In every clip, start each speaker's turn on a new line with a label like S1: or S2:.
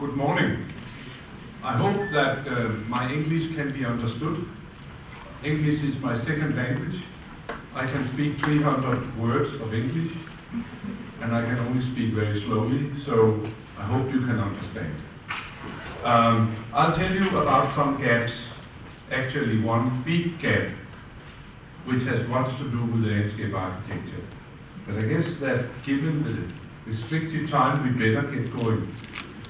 S1: Good morning. I hope that my English can be understood. English is my second language. I can speak 300 words of English, and I can only speak very slowly, so I hope you can understand. I'll tell you about some gaps, actually one big gap, which has much to do with the landscape architecture. But I guess that given the restricted time, we better get going.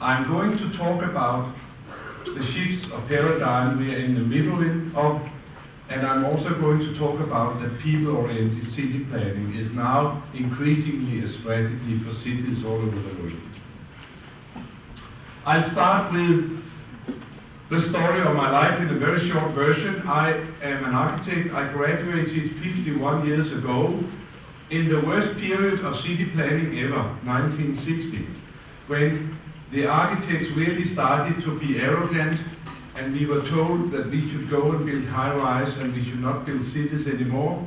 S1: I'm going to talk about the shifts of paradigm we are in the middle of, and I'm also going to talk about that people-oriented city planning is now increasingly a strategy for cities all over the world. I'll start with the story of my life in a very short version. I am an architect. I graduated 51 years ago in the worst period of city planning ever, 1960, when the architects really started to be arrogant, and we were told that we should go and build high-rise and we should not build cities anymore.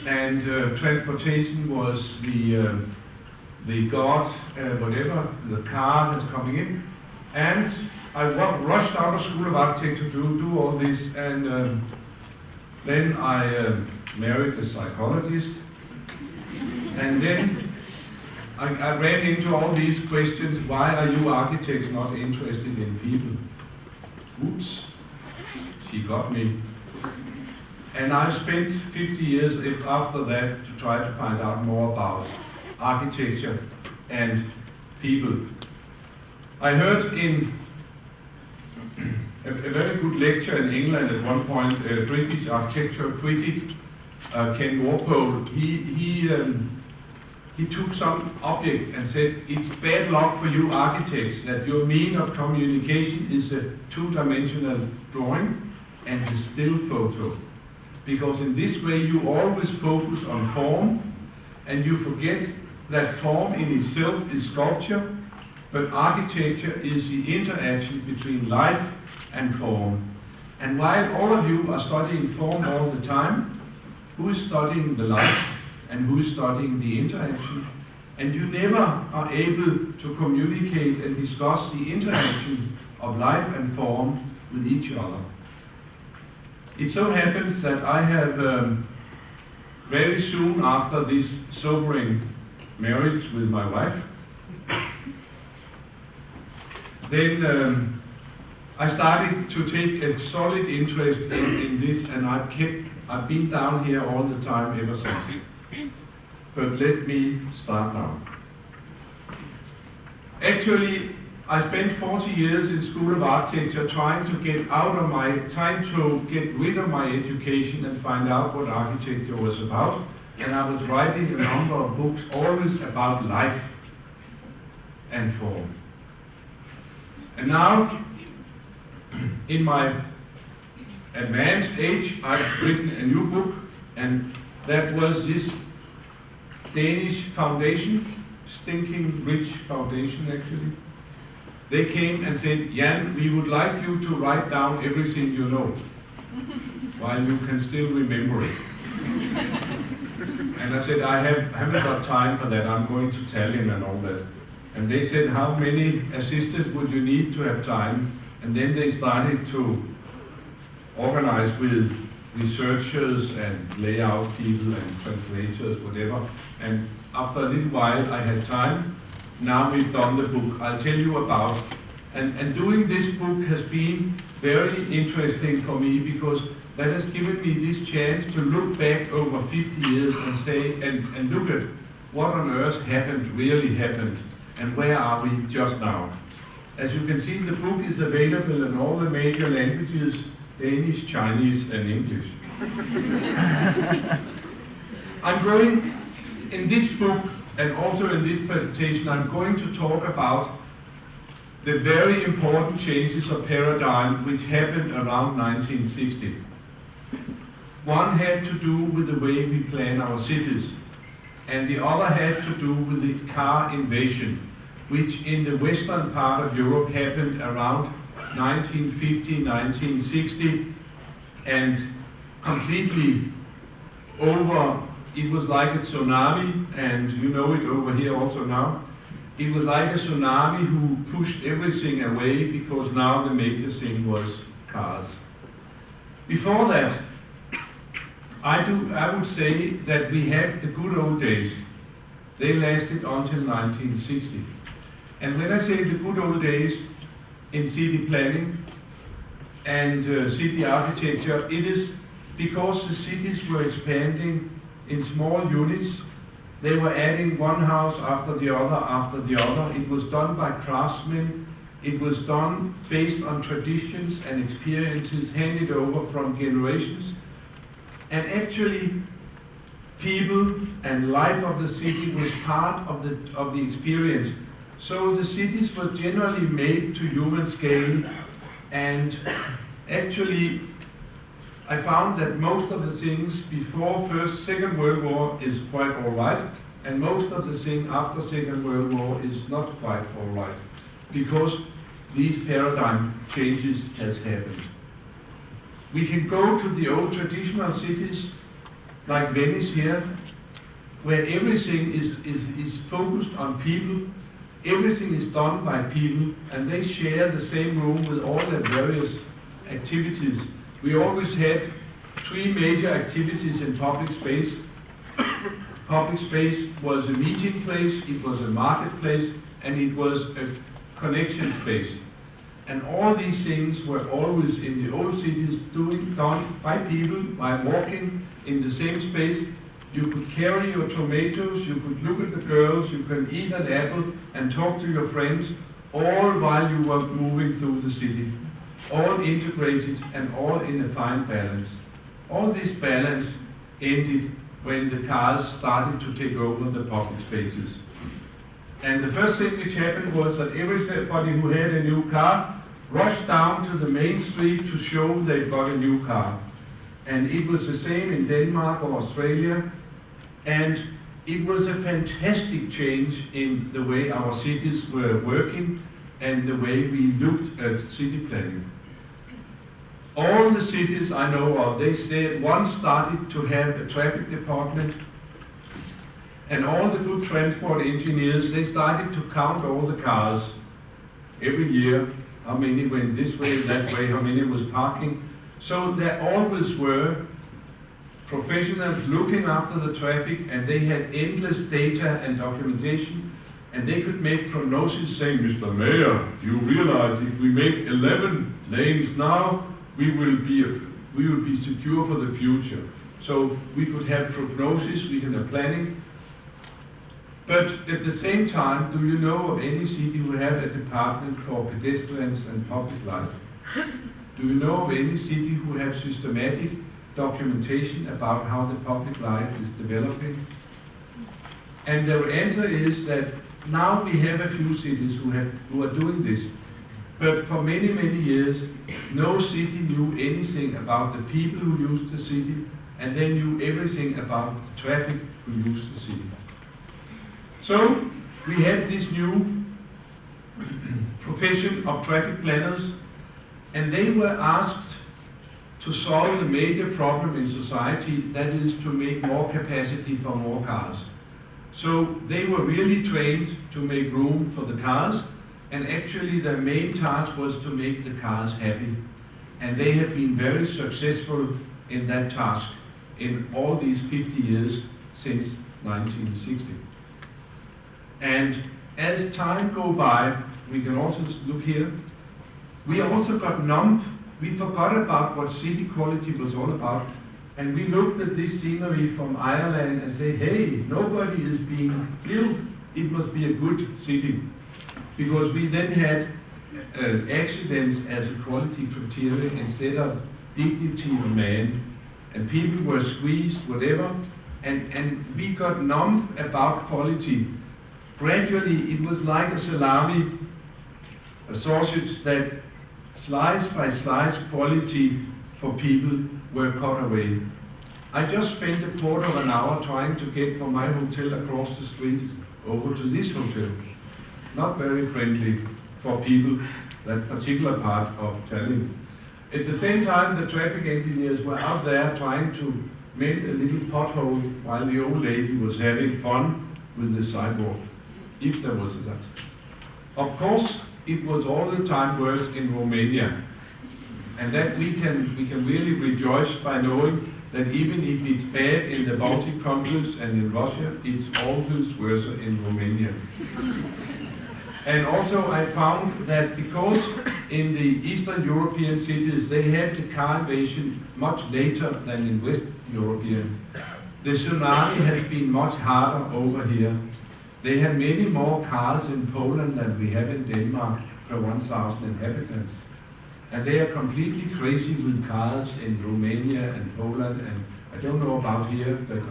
S1: And transportation was the god, whatever, the car is coming in. And I rushed out of School of Architecture to do all this, and then I married a psychologist. And then I ran into all these questions. Why are you architects not interested in people? Oops, she got me. And I've spent 50 years after that to try to find out more about architecture and people. I heard in a very good lecture in England at one point, a British architecture critic, Ken Walpole, he took some object and said, it's bad luck for you architects that your mean of communication is a two-dimensional drawing and a still photo. Because in this way you always focus on form, and you forget that form in itself is sculpture, but architecture is the interaction between life and form. And while all of you are studying form all the time, who is studying the life? And who is studying the interaction? And you never are able to communicate and discuss the interaction of life and form with each other. It so happens that I have very soon after this sobering marriage with my wife, then I started to take a solid interest in this, and I've been down here all the time ever since. But let me start now. Actually, I spent 40 years in School of Architecture trying to get rid of my education and find out what architecture was about. And I was writing a number of books, always about life and form. And now, in my advanced age, I've written a new book, and that was this Danish foundation, Stinking Rich Foundation actually. They came and said, Jan, we would like you to write down everything you know, while you can still remember it. And I said, I haven't got time for that, I'm going to Tallinn and all that. And they said, how many assistants would you need to have time? And then they started to organize with researchers and layout people and translators, whatever. And after a little while I had time. Now we've done the book I'll tell you about. And doing this book has been very interesting for me, because that has given me this chance to look back over 50 years and say, and look at what on earth really happened, and where are we just now. As you can see, the book is available in all the major languages, Danish, Chinese, and English. I'm going, in this book, and also in this presentation, I'm going to talk about the very important changes of paradigm which happened around 1960. One had to do with the way we plan our cities, and the other had to do with the car invasion, which in the western part of Europe happened around 1950, 1960, and completely over, it was like a tsunami, and you know it over here also now. It was like a tsunami who pushed everything away because now the major thing was cars. Before that, I would say that we had the good old days. They lasted until 1960. And when I say the good old days in city planning and city architecture, it is because the cities were expanding in small units. They were adding one house after the other. It was done by craftsmen. It was done based on traditions and experiences handed over from generations. And actually, people and life of the city was part of the experience. So the cities were generally made to human scale, and actually I found that most of the things before Second World War is quite all right, and most of the things after Second World War is not quite all right, because these paradigm changes has happened. We can go to the old traditional cities, like Venice here, where everything is focused on people, everything is done by people, and they share the same room with all their various activities. We always had three major activities in public space. Public space was a meeting place, it was a marketplace, and it was a connection space. And all these things were always in the old cities done by people, by walking in the same space. You could carry your tomatoes, you could look at the girls, you could eat an apple and talk to your friends, all while you were moving through the city. All integrated and all in a fine balance. All this balance ended when the cars started to take over the public spaces. And the first thing which happened was that everybody who had a new car rushed down to the main street to show they got a new car. And it was the same in Denmark or Australia. And it was a fantastic change in the way our cities were working and the way we looked at city planning. All the cities I know of, they said one started to have a traffic department, and all the good transport engineers, they started to count all the cars every year, how many went this way, that way, how many was parking. So there always were professionals looking after the traffic, and they had endless data and documentation, and they could make prognosis saying, Mr. Mayor, you realize if we make 11 lanes now, we will be secure for the future. So we could have prognosis, we can have planning. But at the same time, do you know of any city who have a department for pedestrians and public life? Do you know of any city who have systematic documentation about how the public life is developing? And the answer is that now we have a few cities who are doing this. But for many, many years, no city knew anything about the people who used the city, and they knew everything about the traffic who used the city. So we had this new profession of traffic planners, and they were asked to solve the major problem in society, that is to make more capacity for more cars. So they were really trained to make room for the cars, and actually their main task was to make the cars happy. And they have been very successful in that task in all these 50 years since 1960. And as time goes by, we can also look here, we also got numb. We forgot about what city quality was all about, and we looked at this scenery from Ireland and said, hey, nobody is being killed, it must be a good city. Because we then had accidents as a quality criteria instead of dignity of man, and people were squeezed, whatever, and we got numb about quality. Gradually, it was like a salami, a sausage that slice by slice quality for people were cut away. I just spent a quarter of an hour trying to get from my hotel across the street over to this hotel. Not very friendly for people, that particular part of Tallinn. At the same time, the traffic engineers were out there trying to mend a little pothole while the old lady was having fun with the sidewalk. if there was that. Of course, it was all the time worse in Romania. And that we can really rejoice by knowing that even if it's bad in the Baltic countries and in Russia, it's always worse in Romania. And also I found that because in the Eastern European cities they had the car invasion much later than in West European, the tsunami has been much harder over here. They have many more cars in Poland than we have in Denmark per 1,000 inhabitants. And they are completely crazy with cars in Romania and Poland, and I don't know about here, but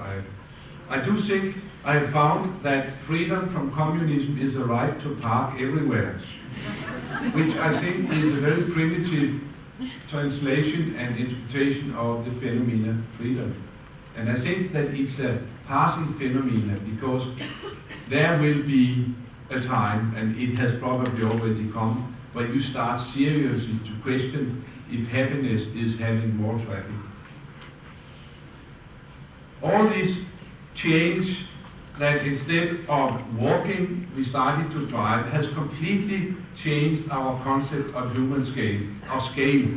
S1: I do think I have found that freedom from communism is a right to park everywhere, which I think is a very primitive translation and interpretation of the phenomenon freedom. And I think that it's a passing phenomenon because there will be a time, and it has probably already come, where you start seriously to question if happiness is having more traffic. All this change that instead of walking we started to drive has completely changed our concept of human scale, of scale.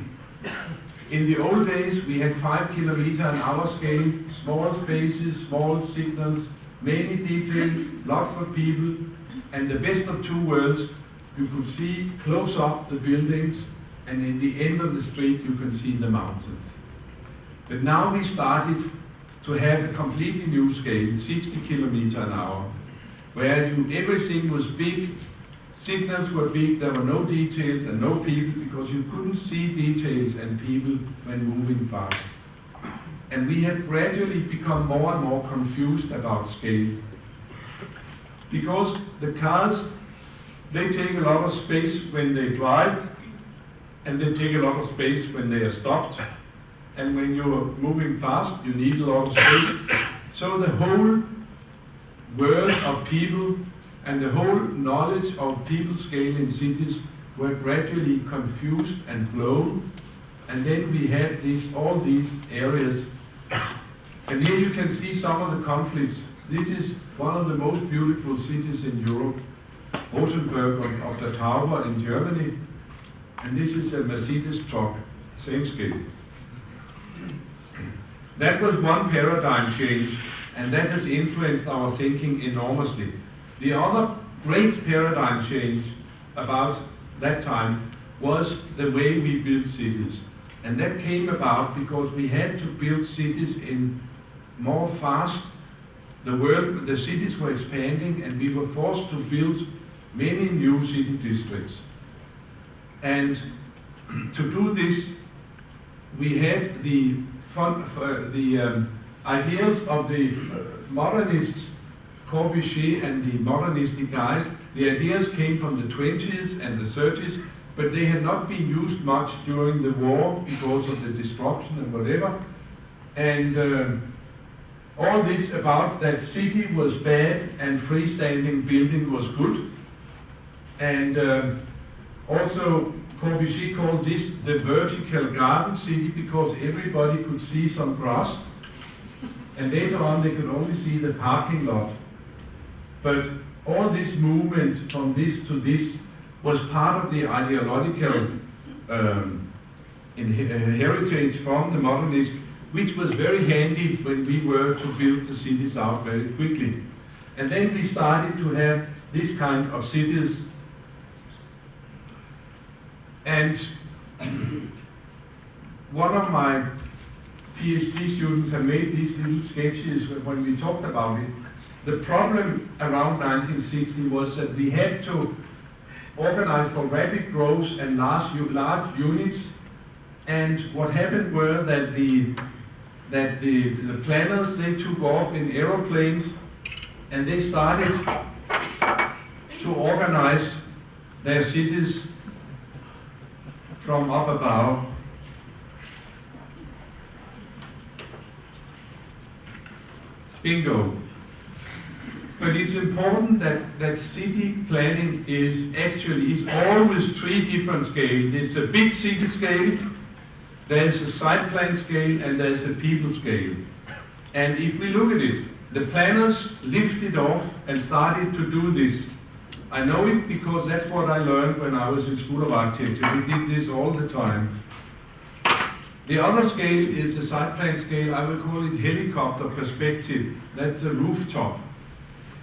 S1: In the old days we had 5 km/h scale, small spaces, small signals, many details, lots of people, and the best of two worlds. You could see close up the buildings, and in the end of the street you can see the mountains. But now we started to have a completely new scale, 60 km/h, where everything was big, signals were big, there were no details and no people because you couldn't see details and people when moving fast. And we have gradually become more and more confused about scale. Because the cars, they take a lot of space when they drive, and they take a lot of space when they are stopped. And when you're moving fast, you need a lot of space. So the whole world of people and the whole knowledge of people scale in cities were gradually confused and blown. And then we had all these areas. And here you can see some of the conflicts. This is one of the most beautiful cities in Europe, Rosenberg of the Tower in Germany, and this is a Mercedes truck, same scale. That was one paradigm change, and that has influenced our thinking enormously. The other great paradigm change about that time was the way we built cities. And that came about because we had to build cities in more fast. The cities were expanding, and we were forced to build many new city districts. And to do this, we had the ideas of the modernists, Corbusier and the modernistic guys. The ideas came from the 20s and the 30s, but they had not been used much during the war because of the destruction and whatever. And all this about that city was bad and freestanding building was good. And also Corbusier called this the vertical garden city because everybody could see some grass, and later on they could only see the parking lot. But all this movement from this to this was part of the ideological heritage from the modernists, which was very handy when we were to build the cities out very quickly. And then we started to have this kind of cities. And one of my PhD students have made these little sketches when we talked about it. The problem around 1960 was that we had to organize for rapid growth and large units. And what happened were that the planners, they took off in aeroplanes and they started to organize their cities from up above. Bingo. But it's important that city planning is always 3 different scales. There's a big city scale, there's a site plan scale, and there's a people scale. And if we look at it, the planners lifted off and started to do this I know it because that's what I learned when I was in School of Architecture. We did this all the time. The other scale is the site plan scale. I will call it helicopter perspective. That's the rooftop.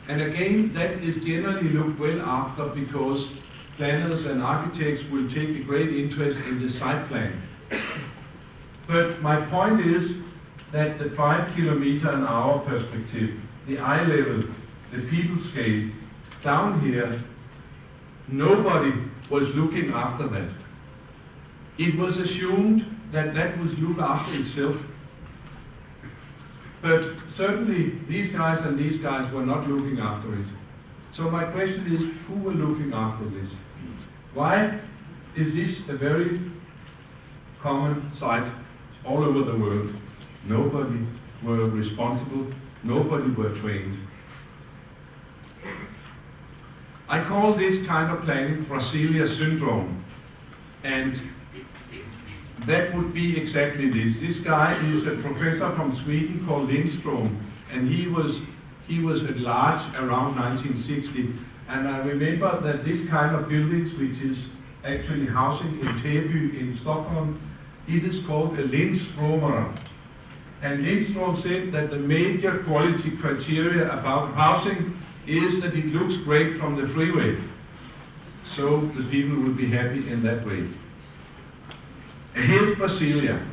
S1: And again, that is generally looked well after because planners and architects will take a great interest in the site plan. But my point is that the 5 km/h perspective, the eye level, the people scale, down here, nobody was looking after that. It was assumed that that was look after itself. But certainly these guys and these guys were not looking after it. So my question is, who were looking after this? Why is this a very common sight all over the world? Nobody were responsible, nobody were trained. I call this kind of planning BRASILIA syndrome. And that would be exactly this. This guy is a professor from Sweden called Lindström, and he was at large around 1960. And I remember that this kind of buildings, which is actually housing in Täby in Stockholm, it is called a Lindströmer. And Lindström said that the major quality criteria about housing is that it looks great from the freeway. So the people will be happy in that way. And here's Brasilia,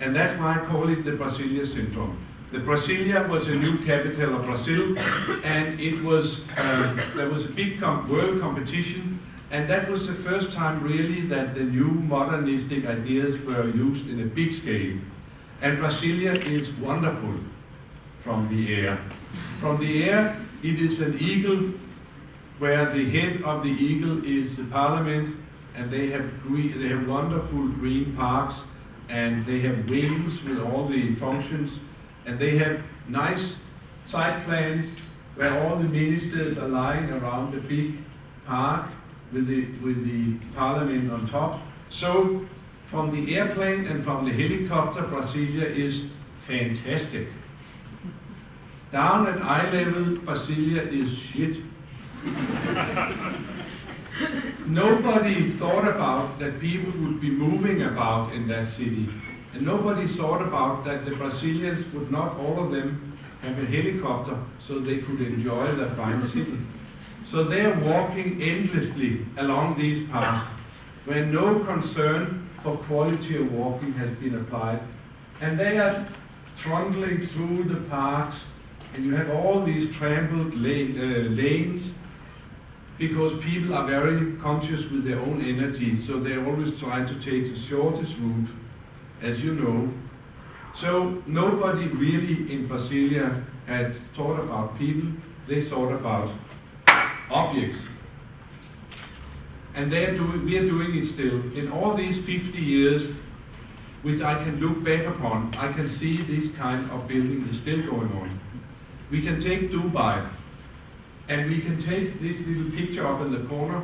S1: and that's why I call it the BRASILIA syndrome. The Brasilia was a new capital of Brazil, and it was there was a big world competition, and that was the first time really that the new modernistic ideas were used in a big scale. And Brasilia is wonderful from the air. From the air, it is an eagle, where the head of the eagle is the parliament, and they have wonderful green parks, and they have wings with all the functions, and they have nice site plans where all the ministers are lying around the big park with the parliament on top. So from the airplane and from the helicopter, Brasilia is fantastic. Down at eye level, Brasilia is shit. Nobody thought about that people would be moving about in that city. And nobody thought about that the Brazilians would not, all of them, have a helicopter so they could enjoy the fine city. So they are walking endlessly along these paths where no concern for quality of walking has been applied. And they are trundling through the parks, and you have all these trampled lanes, because people are very conscious with their own energy, so they always try to take the shortest route, as you know. So nobody really in Brasilia had thought about people, they thought about objects. And we are doing it still. In all these 50 years, which I can look back upon, I can see this kind of building is still going on. We can take Dubai, and we can take this little picture up in the corner,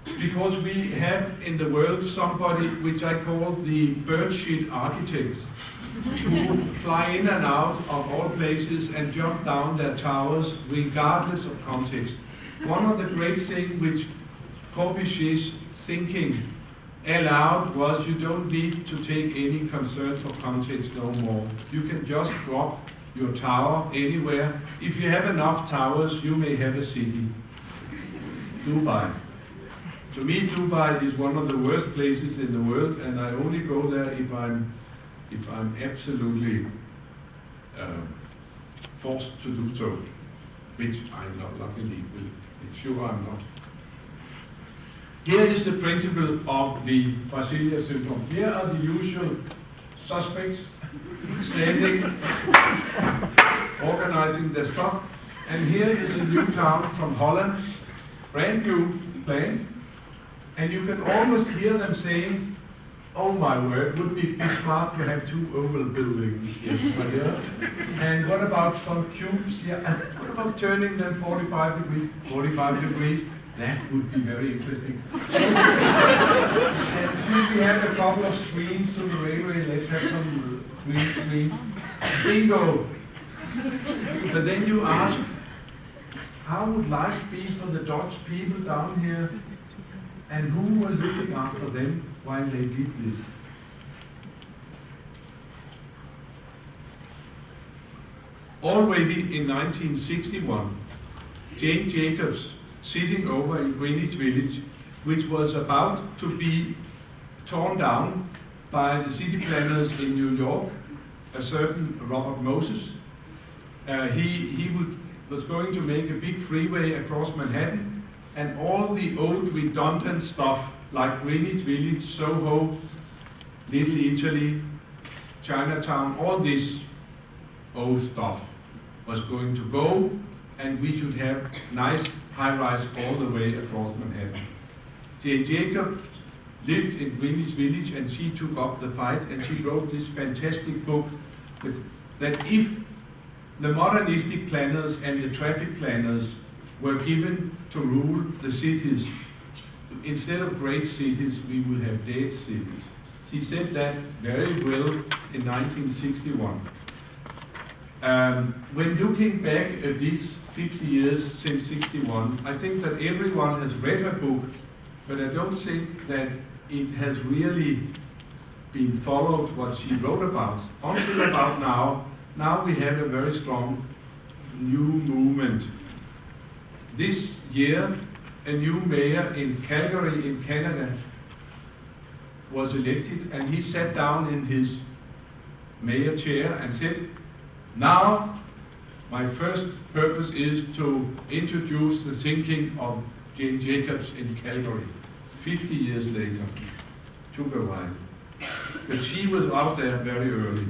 S1: because we have in the world somebody which I call the bird shit architects, who fly in and out of all places and jump down their towers regardless of context. One of the great things which Corbusier's thinking allowed was you don't need to take any concern for context no more. You can just drop your tower anywhere. If you have enough towers, you may have a city. Dubai. To me, Dubai is one of the worst places in the world, and I only go there if I'm absolutely forced to do so, which I'm not, luckily, sure I'm not. Here is the principle of the BRASILIA syndrome. Here are the usual suspects standing, organizing their stuff. And here is a new town from Holland, brand new plan. And you can almost hear them saying, oh my word, would it be smart to have 2 oval buildings? Yes, my dear. And what about some cubes? Yeah. And what about turning them 45 degrees? 45 degrees? That would be very interesting. And since we have a couple of screens to the railway, let's have some green screens. Bingo! But then you ask, how would life be for the Dutch people down here, and who was looking after them while they did this? Already in 1961, Jan Gehl, sitting over in Greenwich Village, which was about to be torn down by the city planners in New York, a certain Robert Moses. Was going to make a big freeway across Manhattan, and all the old redundant stuff like Greenwich Village, Soho, Little Italy, Chinatown, all this old stuff was going to go, and we should have nice high-rise all the way across Manhattan. Jan Gehl lived in Greenwich Village, and she took up the fight, and she wrote this fantastic book that if the modernistic planners and the traffic planners were given to rule the cities, instead of great cities, we would have dead cities. She said that very well in 1961. When looking back at these 50 years since 61, I think that everyone has read her book, but I don't think that it has really been followed what she wrote about. Until about now we have a very strong new movement. This year, a new mayor in Calgary in Canada was elected, and he sat down in his mayor chair and said, now my first purpose is to introduce the thinking of Jan Gehl in Calgary. 50 years later, took a while. But she was out there very early.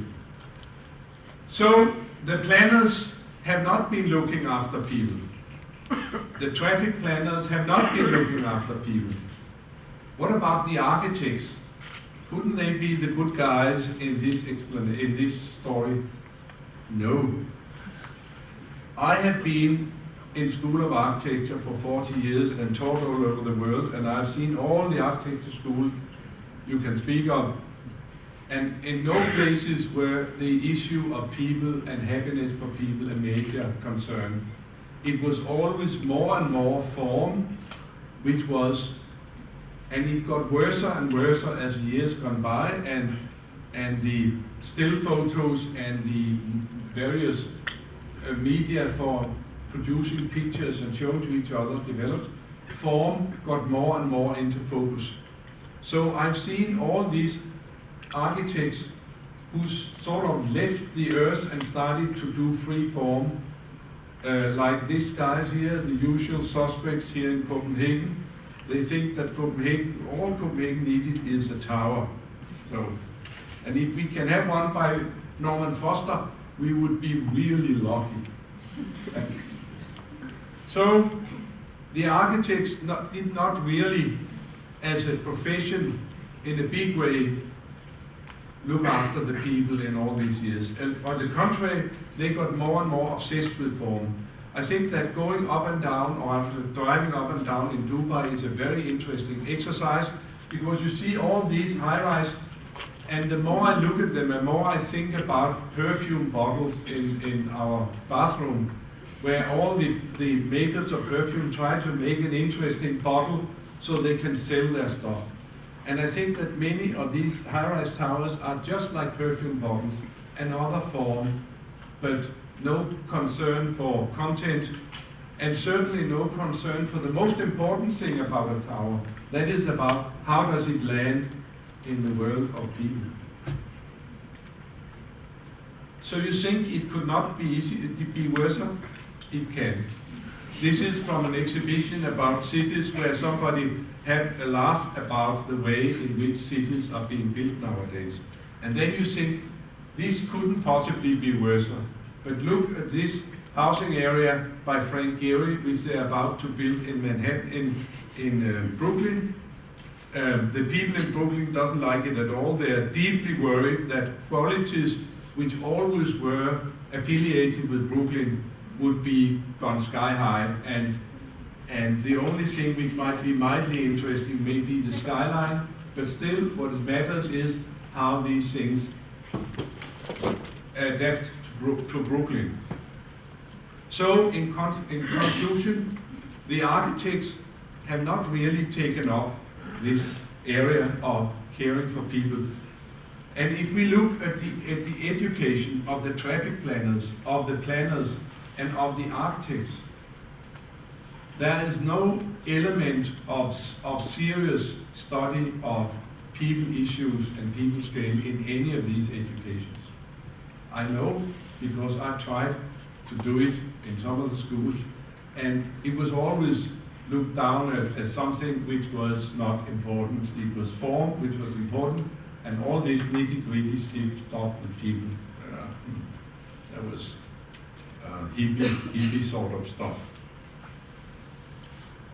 S1: So the planners have not been looking after people. The traffic planners have not been looking after people. What about the architects? Couldn't they be the good guys in this story? No. I have been in School of Architecture for 40 years and taught all over the world, and I've seen all the architecture schools you can speak of. And in no places were the issue of people and happiness for people a major concern. It was always more and more form, which was, and it got worse and worse as years gone by, and the still photos and the various media for producing pictures and showing to each other developed. Form got more and more into focus. So I've seen all these architects who sort of left the earth and started to do free form, like these guys here, the usual suspects here in Copenhagen. They think that Copenhagen, all Copenhagen needed is a tower. So, and if we can have one by Norman Foster, we would be really lucky. So the architects did not really, as a profession, in a big way, look after the people in all these years. And on the contrary, they got more and more obsessed with form. I think that going up and down, or driving up and down in Dubai is a very interesting exercise, because you see all these high-rise, and the more I look at them, the more I think about perfume bottles in our bathroom, where all the makers of perfume try to make an interesting bottle so they can sell their stuff. And I think that many of these high-rise towers are just like perfume bottles, another form, but no concern for content, and certainly no concern for the most important thing about a tower. That is about how does it land in the world of people. So you think it could not be easy to be worse? It can. This is from an exhibition about cities where somebody had a laugh about the way in which cities are being built nowadays. And then you think, this couldn't possibly be worse. But look at this housing area by Frank Gehry, which they're about to build in Manhattan, in Brooklyn. The people in Brooklyn doesn't like it at all. They are deeply worried that qualities which always were affiliated with Brooklyn would be gone sky high, and the only thing which might be mildly interesting may be the skyline, but still what matters is how these things adapt to Brooklyn. So in conclusion, the architects have not really taken up this area of caring for people. And if we look at the education of the traffic planners, of the planners, and of the architects, there is no element of serious study of people issues and people scale in any of these educations. I know because I tried to do it in some of the schools, and it was always looked down at as something which was not important. It was form which was important, and all this nitty-gritty stuff with people, that was hippie sort of stuff.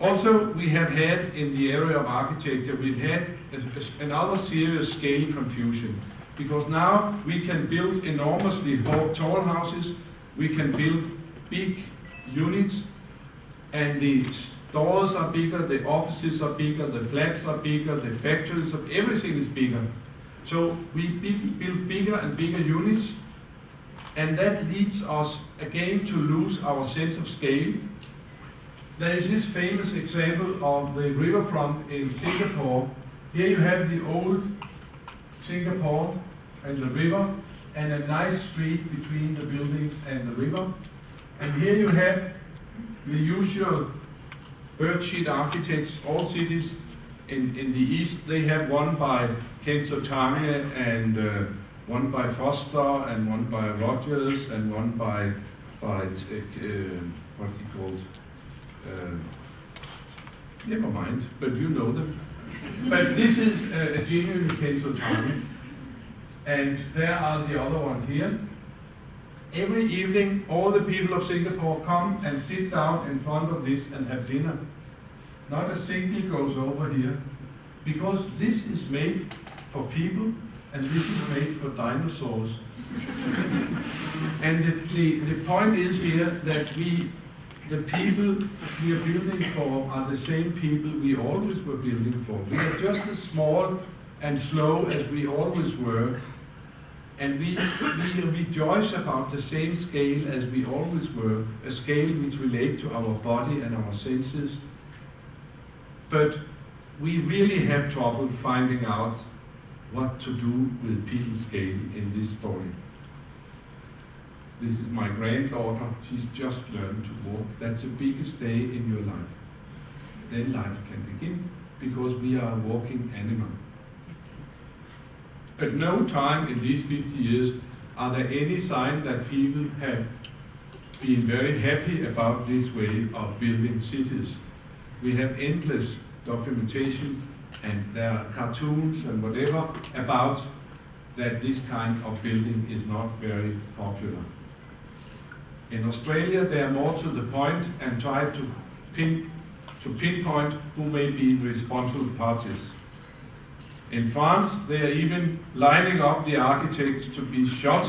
S1: Also, we have had in the area of architecture, we've had another serious scale confusion, because now we can build enormously tall houses, we can build big units, and the stores are bigger, the offices are bigger, the flats are bigger, the factories, everything is bigger. So we build bigger and bigger units, and that leads us again to lose our sense of scale. There is this famous example of the riverfront in Singapore. Here you have the old Singapore and the river, and a nice street between the buildings and the river. And here you have the usual bird-shit architects. All cities in the east, they have one by Kenzo Tange, and one by Foster, and one by Rogers, and one by what's he called? Never mind, but you know them. But this is a genuine Kenzo Tange, and there are the other ones here. Every evening, all the people of Singapore come and sit down in front of this and have dinner. Not a single goes over here, because this is made for people, and this is made for dinosaurs. And the point is here that the people we are building for are the same people we always were building for. We are just as small and slow as we always were, and we rejoice about the same scale as we always were, a scale which relates to our body and our senses. But we really have trouble finding out what to do with people scale in this story. This is my granddaughter. She's just learned to walk. That's the biggest day in your life. Then life can begin, because we are a walking animal. At no time in these 50 years are there any sign that people have been very happy about this way of building cities. We have endless documentation, and there are cartoons and whatever about that this kind of building is not very popular. In Australia, they are more to the point and try to pinpoint who may be responsible parties. In France, they are even lining up the architects to be shot,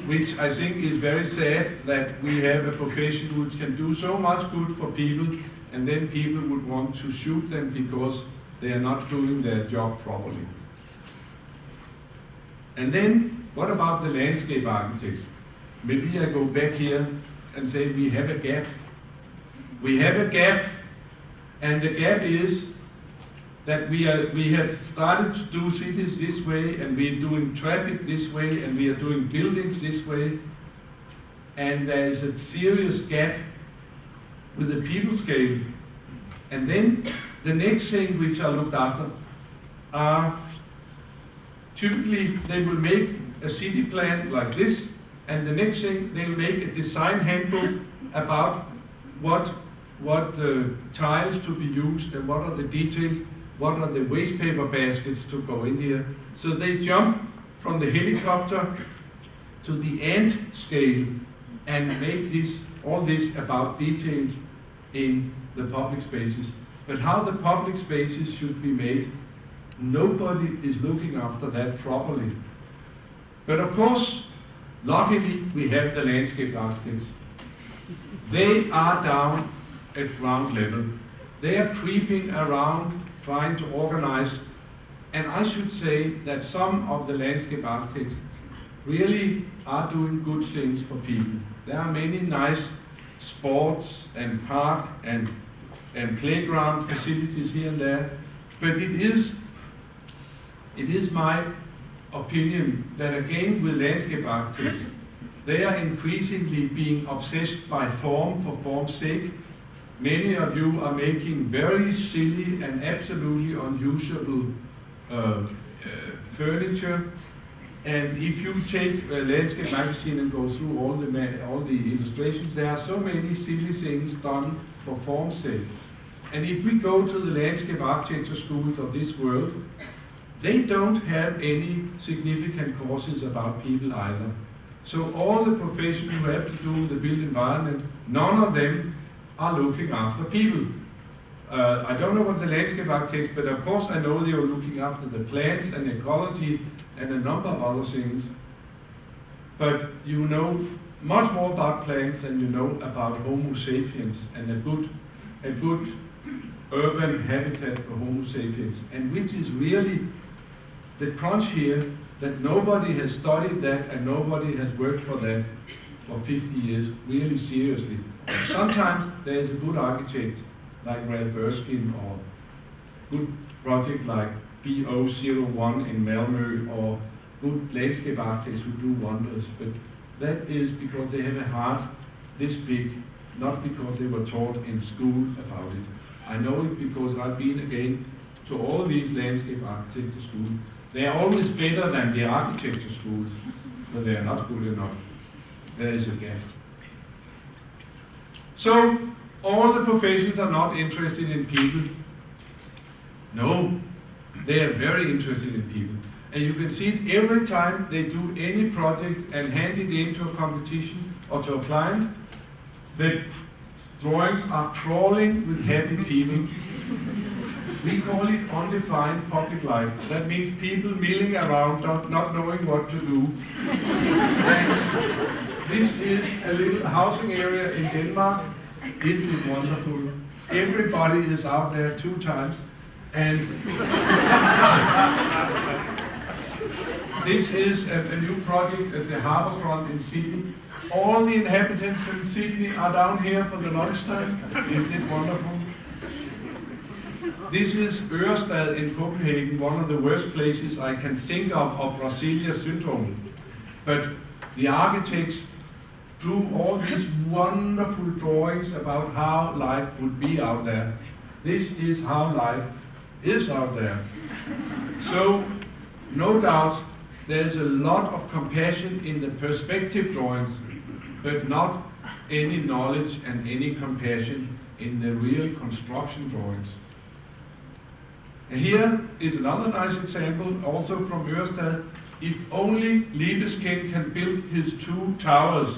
S1: which I think is very sad, that we have a profession which can do so much good for people, and then people would want to shoot them because they are not doing their job properly. And then, what about the landscape architects? Maybe I go back here and say we have a gap. We have a gap, and the gap is that we have started to do cities this way, and we are doing traffic this way, and we are doing buildings this way, and there is a serious gap with the people scale. And then the next thing which are looked after are typically they will make a city plan like this, and the next thing they will make a design handbook about what tiles to be used and what are the details, what are the waste paper baskets to go in here. So they jump from the helicopter to the ant scale and make all this about details in the public spaces. But how the public spaces should be made, nobody is looking after that properly. But of course, luckily we have the landscape architects. They are down at ground level. They are creeping around trying to organize, and I should say that some of the landscape architects really are doing good things for people. There are many nice sports and park and playground facilities here and there, but it is my opinion that again with landscape architects, they are increasingly being obsessed by form for form's sake. Many of you are making very silly and absolutely unusable furniture. And if you take a landscape magazine and go through all the illustrations, there are so many silly things done for form's sake. And if we go to the landscape architecture schools of this world, they don't have any significant courses about people either. So all the professions who have to do with the built environment, none of them are looking after people. I don't know what the landscape architects, but of course I know they are looking after the plants and ecology and a number of other things. But you know much more about plants than you know about Homo sapiens and a good urban habitat for Homo sapiens, and which is really the crunch here, that nobody has studied that and nobody has worked for that for 50 years, really seriously. Sometimes there is a good architect like Ralph Erskine, or good project like BO01 in Malmö, or good landscape architects who do wonders, but that is because they have a heart this big, not because they were taught in school about it. I know it because I've been again to all these landscape architecture schools. They are always better than the architecture schools, but they are not good enough. There is a gap. So, all the professions are not interested in people. No, they are very interested in people. And you can see it every time they do any project and hand it into a competition or to a client. The drawings are crawling with happy people. We call it undefined public life. That means people milling around, not knowing what to do. And this is a little housing area in Denmark. Isn't it wonderful? Everybody is out there 2 times. And this is a new project at the harbourfront in Sydney. All the inhabitants in Sydney are down here for the lunchtime. Isn't it wonderful? This is Ørestad in Copenhagen, one of the worst places I can think of BRASILIA syndrome. But the architects drew all these wonderful drawings about how life would be out there. This is how life is out there. So, no doubt, there's a lot of compassion in the perspective drawings, but not any knowledge and any compassion in the real construction drawings. And here is another nice example, also from Ørestad. If only Libeskind can build his 2 towers,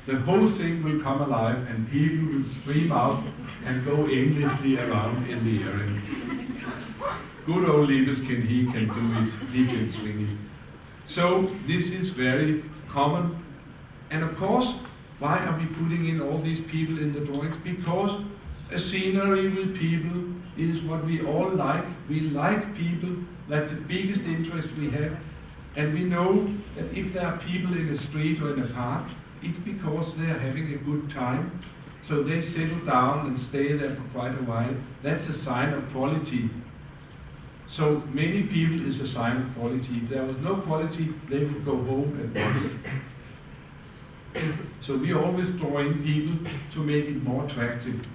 S1: the whole thing will come alive and people will stream out and go aimlessly around in the area. Good old Libeskind, he can do it, he can swing it. So this is very common. And of course, why are we putting in all these people in the drawings? Because a scenery with people is what we all like. We like people, that's the biggest interest we have. And we know that if there are people in a street or in a park, it's because they are having a good time. So they settle down and stay there for quite a while. That's a sign of quality. So many people is a sign of quality. If there was no quality, they would go home at once. So we are always drawing people to make it more attractive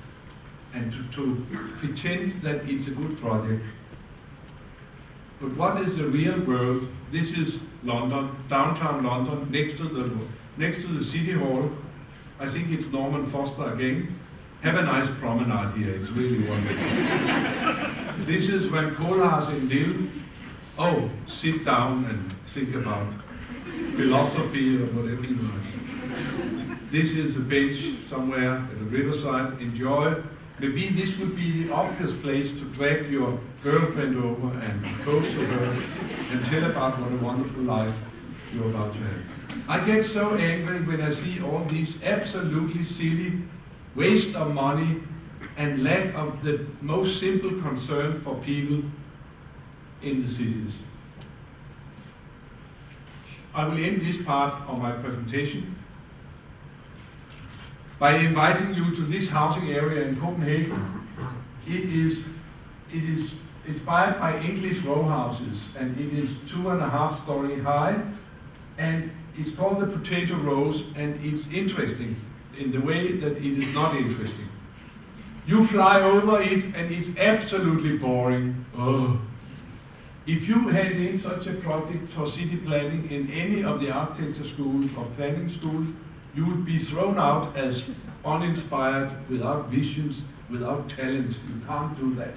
S1: and to pretend that it's a good project. But what is the real world? This is London, downtown London, next to the City Hall. I think it's Norman Foster again. Have a nice promenade here, it's really wonderful. This is when Kohlhaas Dill. Oh, sit down and think about philosophy or whatever you like. This is a bench somewhere at the riverside. Enjoy. Maybe this would be the obvious place to drag your girlfriend over and propose to her and tell about what a wonderful life you're about to have. I get so angry when I see all these absolutely silly waste of money and lack of the most simple concern for people in the cities. I will end this part of my presentation by inviting you to this housing area in Copenhagen. It is inspired by English row houses, and it is 2.5 story high, and it's called the potato rows, and it's interesting in the way that it is not interesting. You fly over it and it's absolutely boring. Oh. If you had in such a project for city planning in any of the architecture schools or planning schools, you would be thrown out as uninspired, without visions, without talent. You can't do that.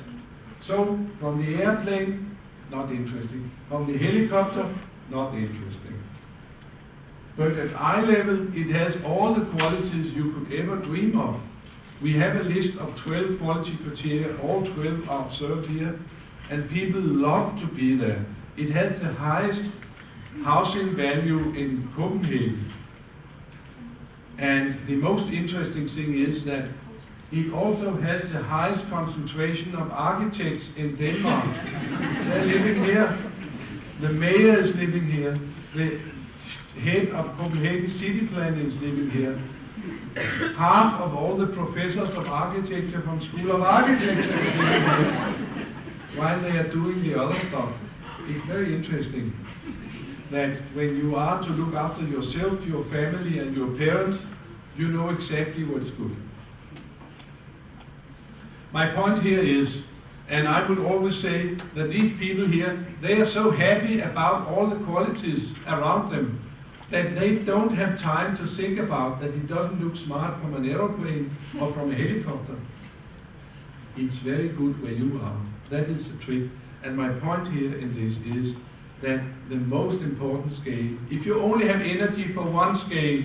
S1: So, from the airplane, not interesting. From the helicopter, not interesting. But at eye level, it has all the qualities you could ever dream of. We have a list of 12 quality criteria, all 12 are observed here, and people love to be there. It has the highest housing value in Copenhagen. And the most interesting thing is that it also has the highest concentration of architects in Denmark. They're living here. The mayor is living here. The head of Copenhagen city planning is living here. Half of all the professors of architecture from School of Architecture is living here, while they are doing the other stuff. It's very interesting that when you are to look after yourself, your family and your parents, you know exactly what's good. My point here is, and I would always say that these people here, they are so happy about all the qualities around them that they don't have time to think about that it doesn't look smart from an aeroplane or from a helicopter. It's very good where you are. That is the trick. And my point here in this is that the most important scale, if you only have energy for one scale,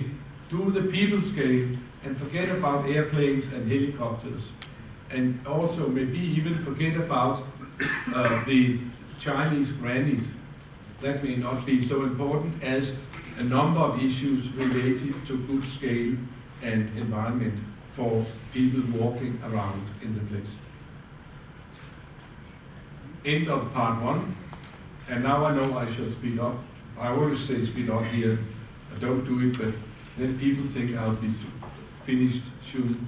S1: do the people scale and forget about airplanes and helicopters. And also maybe even forget about the Chinese granite. That may not be so important as a number of issues related to good scale and environment for people walking around in the place. End of part 1. And now I know I shall speed up. I always say speed up here. I don't do it, but then people think I'll be finished soon.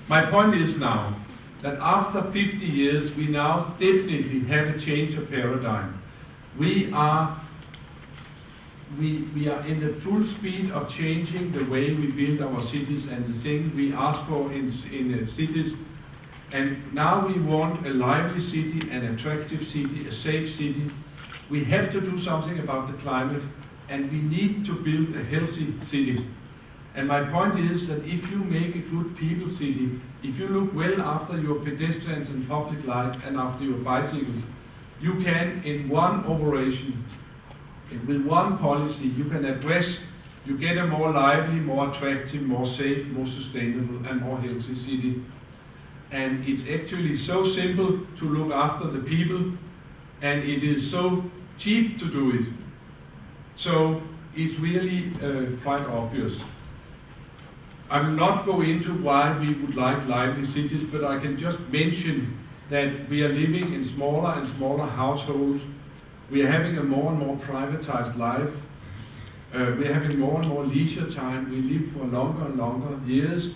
S1: My point is now that after 50 years, we now definitely have a change of paradigm. We are in the full speed of changing the way we build our cities and the thing we ask for in cities. And now we want a lively city, an attractive city, a safe city. We have to do something about the climate, and we need to build a healthy city. And my point is that if you make a good people city, if you look well after your pedestrians and public life and after your bicycles, you can, in one operation, with one policy, you can address, you get a more lively, more attractive, more safe, more sustainable, and more healthy city. And it's actually so simple to look after the people, and it is so cheap to do it. So it's really quite obvious. I will not go into why we would like lively cities, but I can just mention that we are living in smaller and smaller households. We are having a more and more privatized life. We are having more and more leisure time. We live for longer and longer years.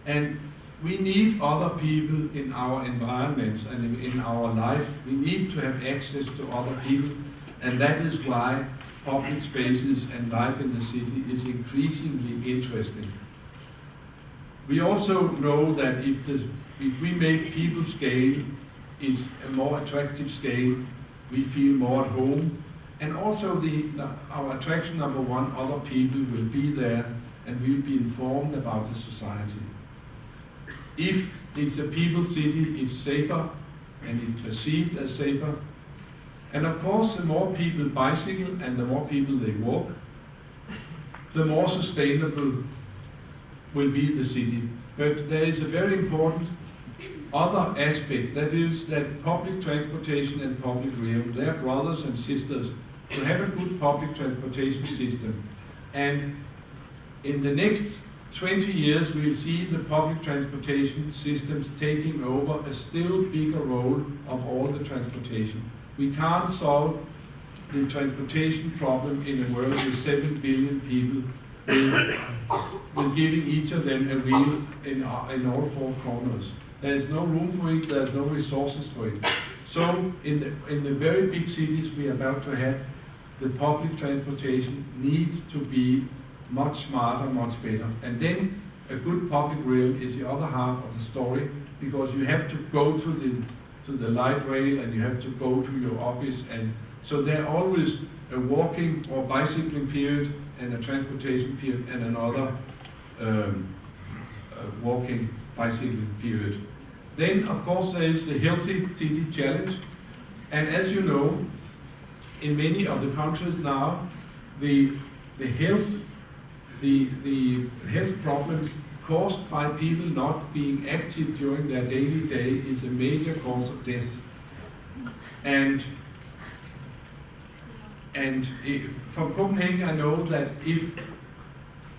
S1: And we need other people in our environments and in our life. We need to have access to other people. And that is why public spaces and life in the city is increasingly interesting. We also know that if we make people scale, it's a more attractive scale, we feel more at home. And also our attraction number one, other people will be there and will be informed about the society. If it's a people city, it's safer and it's perceived as safer. And of course, the more people bicycle and the more people they walk, the more sustainable will be the city. But there is a very important other aspect, that is that public transportation and public rail, they are brothers and sisters. To have a good public transportation system. And in the next 20 years, we'll see the public transportation systems taking over a still bigger role of all the transportation. We can't solve the transportation problem in a world with 7 billion people with giving each of them a wheel in all four corners. There is no room for it, there is no resources for it. So in the very big cities we are about to have, the public transportation needs to be much smarter, much better. And then a good public rail is the other half of the story, because you have to go to the light rail and you have to go to your office, and so there are always a walking or bicycling period and a transportation period and another walking bicycling period. Then of course there is the healthy city challenge, and as you know, in many of the countries now, the health problems caused by people not being active during their daily day is a major cause of death. And from Copenhagen I know that if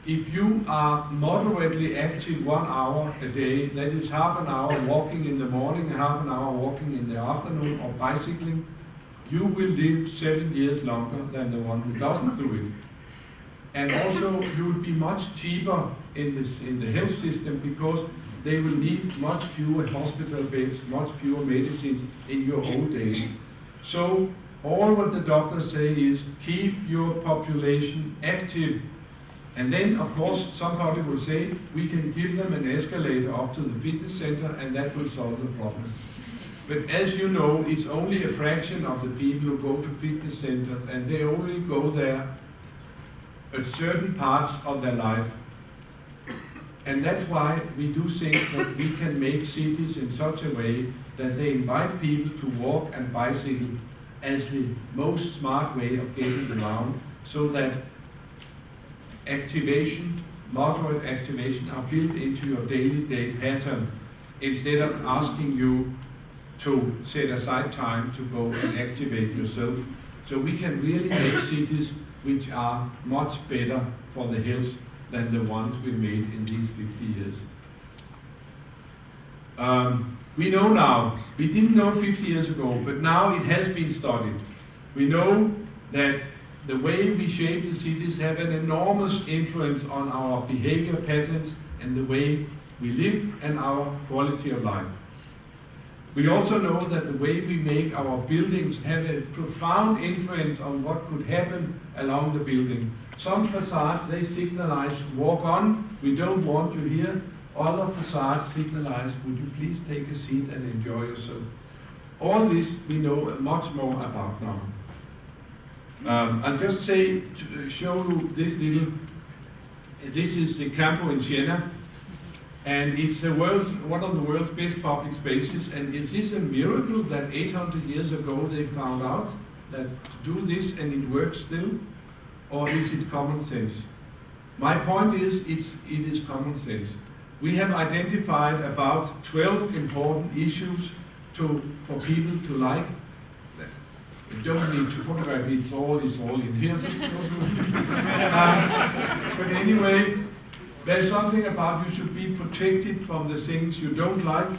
S1: you are moderately active 1 hour a day, that is half an hour walking in the morning, half an hour walking in the afternoon or bicycling, you will live 7 years longer than the one who doesn't do it. And also you will be much cheaper in the health system, because they will need much fewer hospital beds, much fewer medicines in your old age. So all what the doctors say is keep your population active. And then of course somebody will say we can give them an escalator up to the fitness center and that will solve the problem. But as you know, it's only a fraction of the people who go to fitness centers, and they only go there at certain parts of their life. And that's why we do think that we can make cities in such a way that they invite people to walk and bicycle as the most smart way of getting around, so that activation, moderate activation, are built into your daily day pattern, instead of asking you to set aside time to go and activate yourself. So we can really make cities which are much better for the health than the ones we made in these 50 years. We know now, we didn't know 50 years ago, but now it has been studied. We know that the way we shape the cities have an enormous influence on our behavior patterns and the way we live and our quality of life. We also know that the way we make our buildings have a profound influence on what could happen along the building. Some facades, they signalize, walk on, we don't want you here. Other facades signalize, would you please take a seat and enjoy yourself. All this we know much more about now. I'll just say, to show you this is the Campo in Siena, and it's one of the world's best public spaces. And is this a miracle that 800 years ago they found out that to do this and it works still? Or is it common sense? My point is, it is common sense. We have identified about 12 important issues for people to like. You don't need to photograph it, it's all in here. But anyway, there's something about you should be protected from the things you don't like.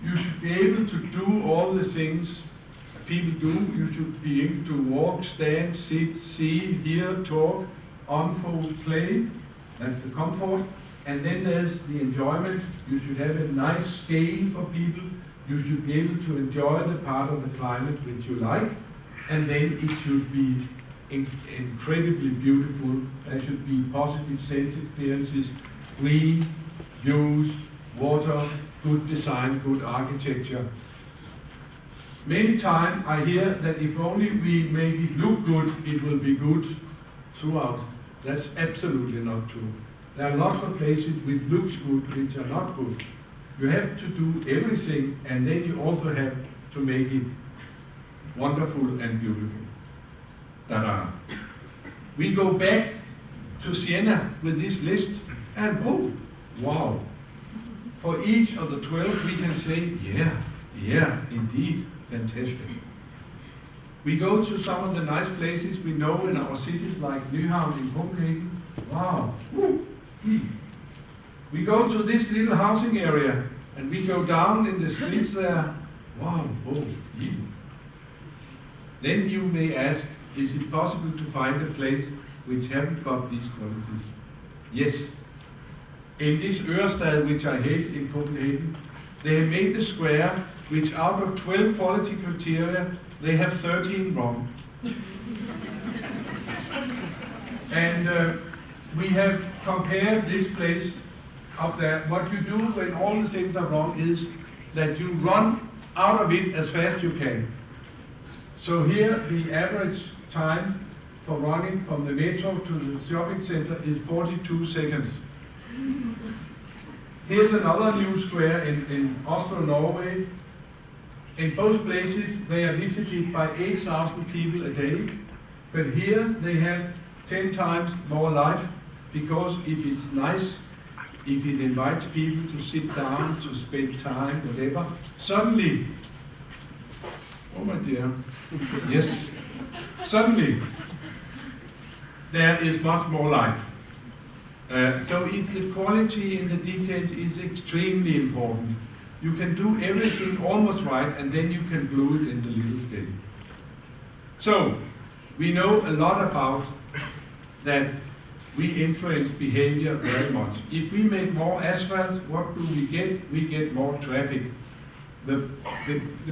S1: You should be able to do all the things people do. You should be able to walk, stand, sit, see, hear, talk, unfold, play. That's the comfort. And then there's the enjoyment. You should have a nice scale for people. You should be able to enjoy the part of the climate which you like. And then it should be incredibly beautiful. There should be positive sense experiences, green, views, water, good design, good architecture. Many times I hear that if only we make it look good, it will be good throughout. That's absolutely not true. There are lots of places which looks good, which are not good. You have to do everything, and then you also have to make it wonderful and beautiful. Ta-da! We go back to Siena with this list, and oh, wow! For each of the 12 we can say, yeah, indeed, fantastic. We go to some of the nice places we know in our cities like Nyhavn in Copenhagen. Wow! Woo. We go to this little housing area and we go down in the streets there. Wow! Oh, yeah. Then you may ask, is it possible to find a place which haven't got these qualities? Yes. In this Ørestad, which I hate in Copenhagen, they have made the square which out of 12 quality criteria, they have 13 wrong. And we have compared this place up there. What you do when all the things are wrong is that you run out of it as fast as you can. So here the average time for running from the metro to the shopping center is 42 seconds. Here's another new square in Oslo, Norway. In both places they are visited by 8,000 people a day, but here they have 10 times more life, because if it's nice, if it invites people to sit down, to spend time, whatever, suddenly, oh my dear, yes, suddenly there is much more life. So the quality in the details is extremely important. You can do everything almost right, and then you can glue it in the little scale. So, we know a lot about that we influence behavior very much. If we make more asphalt, what do we get? We get more traffic. The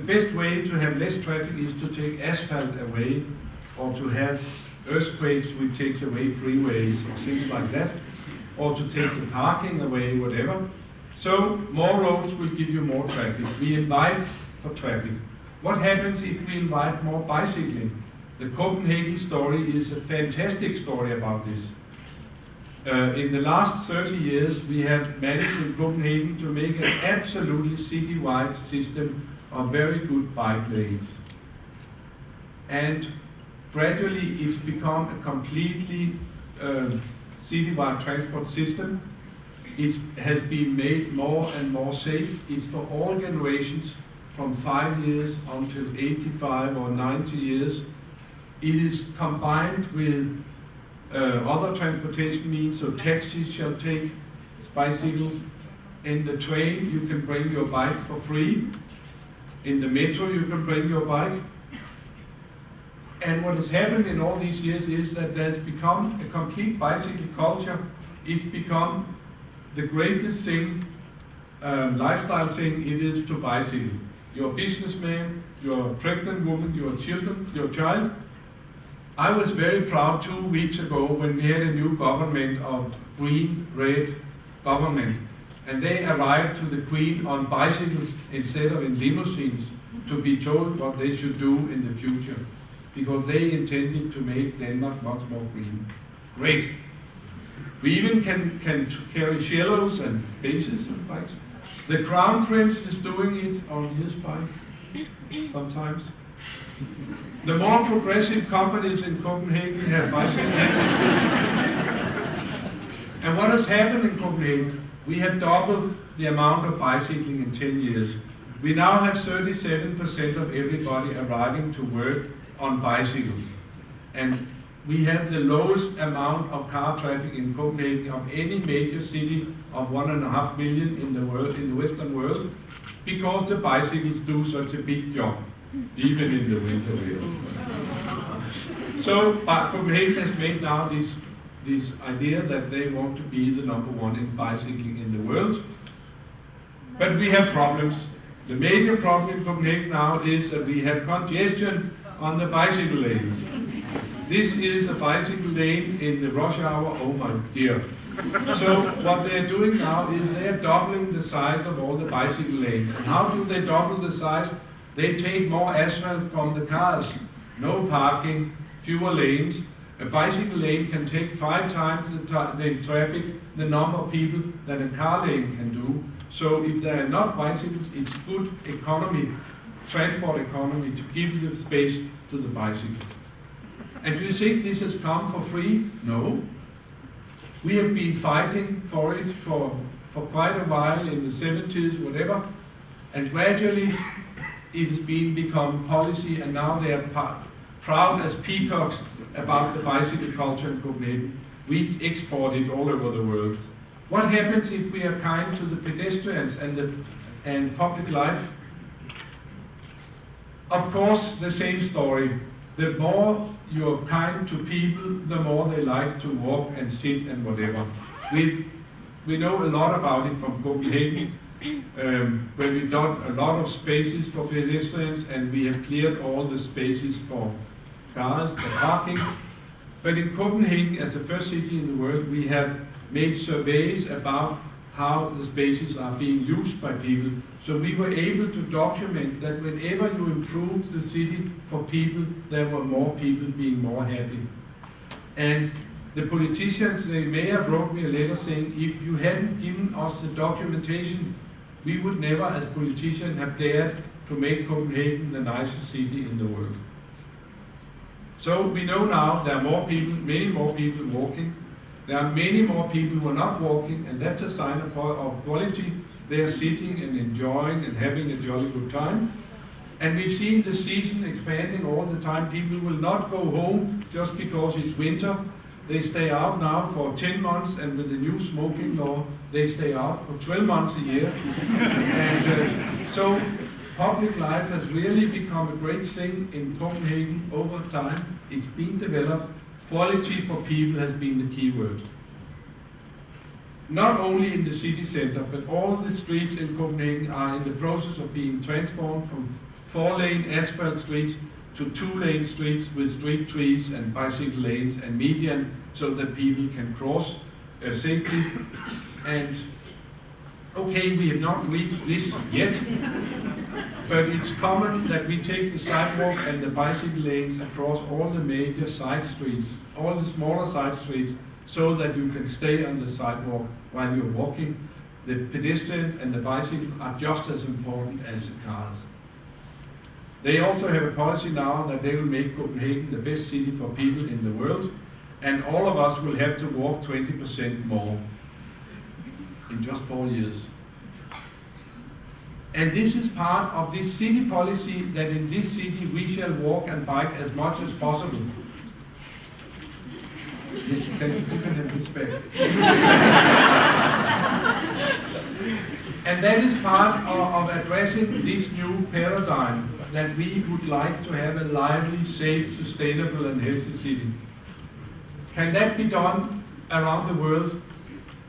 S1: best way to have less traffic is to take asphalt away, or to have earthquakes which takes away freeways or things like that, or to take the parking away, whatever. So more roads will give you more traffic. We invite for traffic. What happens if we invite more bicycling? The Copenhagen story is a fantastic story about this. In the last 30 years, we have managed in Copenhagen to make an absolutely citywide system of very good bike lanes. And gradually it's become a completely citywide transport system. It has been made more and more safe. It's for all generations from 5 years until 85 or 90 years. It is combined with other transportation means, so taxis shall take bicycles. In the train you can bring your bike for free. In the metro you can bring your bike. And what has happened in all these years is that there's become a complete bicycle culture. It's become the greatest thing, lifestyle thing it is to bicycle. You're a businessman, you're a pregnant woman, you're children, your child. I was very proud 2 weeks ago when we had a new government of green-red government, and they arrived to the Queen on bicycles instead of in limousines to be told what they should do in the future, because they intended to make Denmark much more green. Great. We even can carry cellos and basses on bikes. The Crown Prince is doing it on his bike sometimes. The more progressive companies in Copenhagen have bicycles. And what has happened in Copenhagen? We have doubled the amount of bicycling in 10 years. We now have 37% of everybody arriving to work on bicycles. And we have the lowest amount of car traffic in Copenhagen of any major city of 1.5 million in the world, in the Western world, because the bicycles do such a big job, even in the winter weather. So Copenhagen has made now this idea that they want to be the #1 in bicycling in the world. But we have problems. The major problem in Copenhagen now is that we have congestion on the bicycle lanes. This is a bicycle lane in the rush hour, oh my dear. So what they're doing now is they're doubling the size of all the bicycle lanes. And how do they double the size? They take more asphalt from the cars. No parking, fewer lanes. A bicycle lane can take 5 times the traffic, the number of people that a car lane can do. So if there are enough bicycles, it's good economy, transport economy, to give the space to the bicycles. And do you think this has come for free? No. We have been fighting for it for quite a while, in the 70s, whatever, and gradually it has become policy, and now they are proud as peacocks about the bicycle culture in Copenhagen. We export it all over the world. What happens if we are kind to the pedestrians and public life? Of course, the same story. the more you're kind to people, the more they like to walk and sit and whatever. We know a lot about it from Copenhagen, where we've done a lot of spaces for pedestrians, and we have cleared all the spaces for cars, for parking. But in Copenhagen, as the first city in the world, we have made surveys about how the spaces are being used by people. So we were able to document that whenever you improved the city for people, there were more people being more happy. And the politicians, the mayor wrote me a letter saying, if you hadn't given us the documentation, we would never, as politicians, have dared to make Copenhagen the nicest city in the world. So we know now there are more people, many more people walking. There are many more people who are not walking, and that's a sign of quality. They are sitting and enjoying and having a jolly good time. And we've seen the season expanding all the time. People will not go home just because it's winter. They stay out now for 10 months, and with the new smoking law, they stay out for 12 months a year. And so public life has really become a great thing in Copenhagen over time. It's been developed. Quality for people has been the key word. Not only in the city center, but all the streets in Copenhagen are in the process of being transformed from 4-lane asphalt streets to 2-lane streets with street trees and bicycle lanes and median, so that people can cross safely. And okay, we have not reached this yet, but it's common that we take the sidewalk and the bicycle lanes across all the major side streets, all the smaller side streets, so that you can stay on the sidewalk while you're walking. The pedestrians and the bicycles are just as important as the cars. They also have a policy now that they will make Copenhagen the best city for people in the world, and all of us will have to walk 20% more in just 4 years. And this is part of this city policy, that in this city we shall walk and bike as much as possible. You can have this back. And that is part of addressing this new paradigm, that we would like to have a lively, safe, sustainable and healthy city. Can that be done around the world?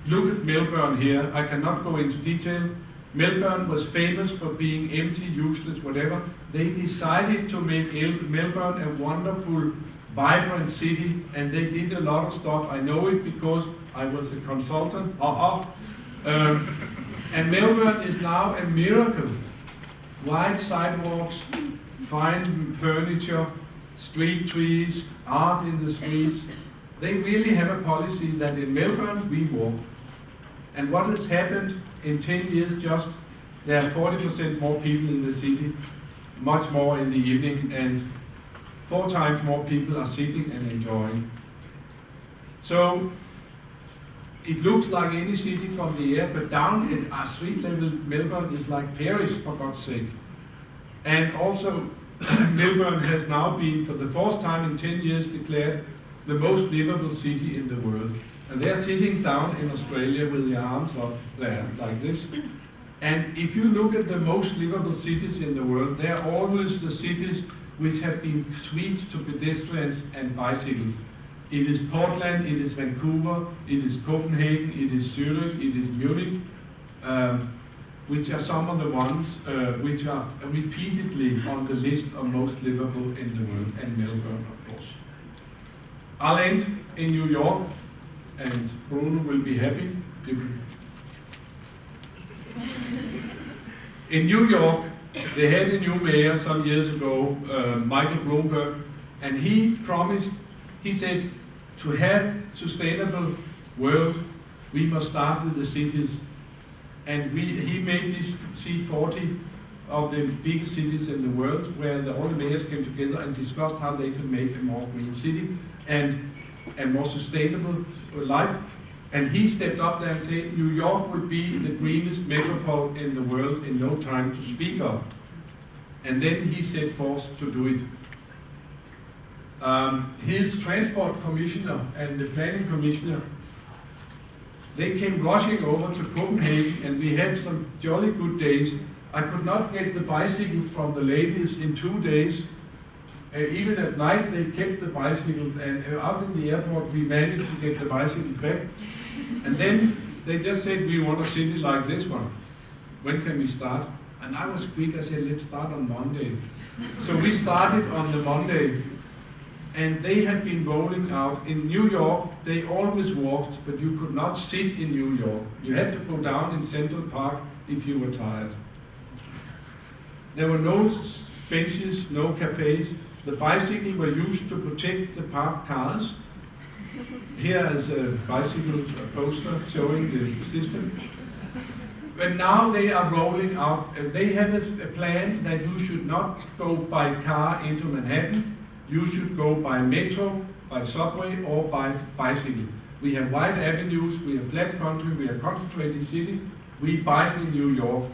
S1: Look at Melbourne here. I cannot go into detail. Melbourne was famous for being empty, useless, whatever. They decided to make Melbourne a wonderful, vibrant city, and they did a lot of stuff. I know it because I was a consultant. And Melbourne is now a miracle. Wide sidewalks, fine furniture, street trees, art in the streets. They really have a policy that in Melbourne we walk. And what has happened in 10 years just, there are 40% more people in the city, much more in the evening, and 4 times more people are sitting and enjoying. So it looks like any city from the air, but down at our street level, Melbourne is like Paris, for God's sake. And also, Melbourne has now been, for the first time in 10 years, declared the most livable city in the world. And they're sitting down in Australia with their arms up there, like this. And if you look at the most livable cities in the world, they're always the cities which have been sweet to pedestrians and bicycles. It is Portland, it is Vancouver, it is Copenhagen, it is Zurich, it is Munich, which are some of the ones which are repeatedly on the list of most livable in the world, and Melbourne, of course. I'll end in New York, and Bruno will be happy. In New York, they had a new mayor some years ago, Michael Bloomberg, and he promised, he said, to have sustainable world, we must start with the cities. And he made this C40 of the biggest cities in the world, where all the mayors came together and discussed how they could make a more green city and more sustainable life. And he stepped up there and said, New York will be the greenest metropole in the world in no time to speak of. And then he set forth to do it. His transport commissioner and the planning commissioner, they came rushing over to Copenhagen, and we had some jolly good days. I could not get the bicycles from the ladies in 2 days, Even at night they kept the bicycles, and out in the airport we managed to get the bicycles back. And then they just said, we want a city like this one. When can we start? And I was quick, I said, let's start on Monday. So we started on the Monday, and they had been rolling out. In New York, they always walked, but you could not sit in New York. You had to go down in Central Park if you were tired. There were no benches, no cafes. The bicycle were used to protect the parked cars. Here is a bicycle poster showing the system. But now they are rolling out, they have a plan that you should not go by car into Manhattan. You should go by metro, by subway, or by bicycle. We have wide avenues, we have flat country, we have concentrated city. We bike in New York.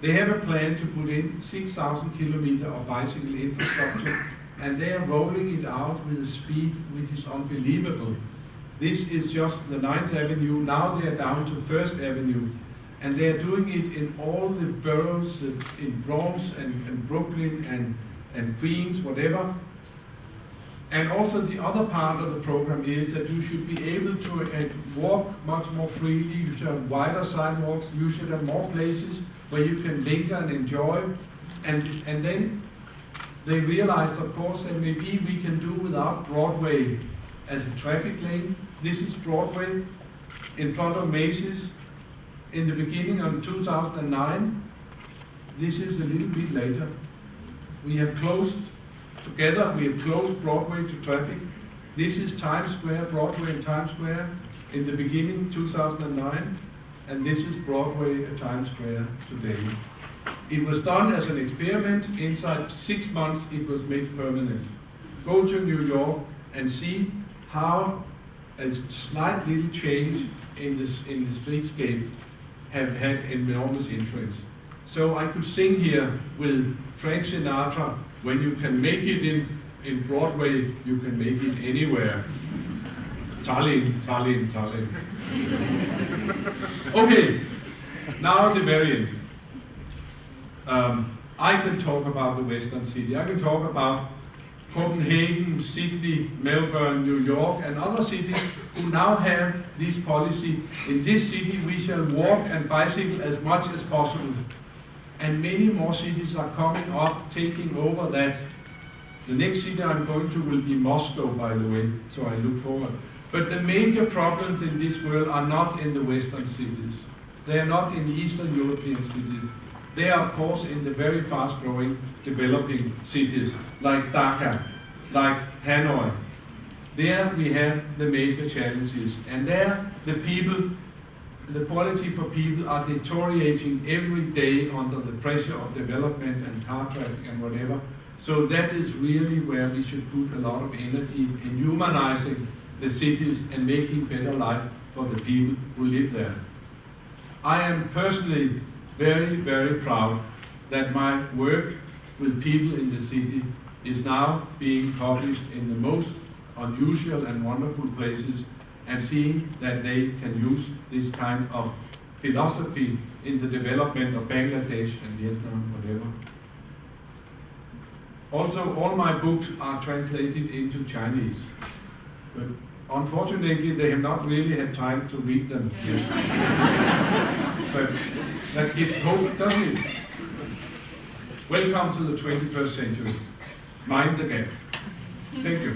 S1: They have a plan to put in 6,000 kilometers of bicycle infrastructure, and they are rolling it out with a speed which is unbelievable. This is just the 9th Avenue. Now they are down to 1st Avenue. And they are doing it in all the boroughs, in Bronx and Brooklyn and Queens, whatever. And also the other part of the program is that you should be able to walk much more freely. You should have wider sidewalks. You should have more places where you can linger and enjoy. And then they realized, of course, that maybe we can do without Broadway as a traffic lane. This is Broadway in front of Macy's. In the beginning of 2009, this is a little bit later. We have closed Broadway to traffic. This is Times Square, Broadway and Times Square in the beginning 2009, and this is Broadway and Times Square today. It was done as an experiment. Inside 6 months it was made permanent. Go to New York and see how a slight little change in the streetscape have had enormous influence. So I could sing here with Frank Sinatra, when you can make it in Broadway, you can make it anywhere. Tallinn, Tallinn, Tallinn. Okay, now the very end. I can talk about the Western city. I can talk about Copenhagen, Sydney, Melbourne, New York, and other cities who now have this policy. In this city we shall walk and bicycle as much as possible. And many more cities are coming up, taking over that. The next city I'm going to will be Moscow, by the way, so I look forward. But the major problems in this world are not in the Western cities. They are not in the Eastern European cities. They are, of course, in the very fast-growing, developing cities, like Dhaka, like Hanoi. There we have the major challenges. And there, the people, the quality for people are deteriorating every day under the pressure of development and car traffic and whatever. So that is really where we should put a lot of energy in humanizing the cities and making better life for the people who live there. I am personally very, very proud that my work with people in the city is now being published in the most unusual and wonderful places, and seeing that they can use this kind of philosophy in the development of Bangladesh and Vietnam, whatever. Also, all my books are translated into Chinese, but unfortunately they have not really had time to read them yet. But that gives hope, doesn't it? Welcome to the 21st century. Mind the gap. Thank you.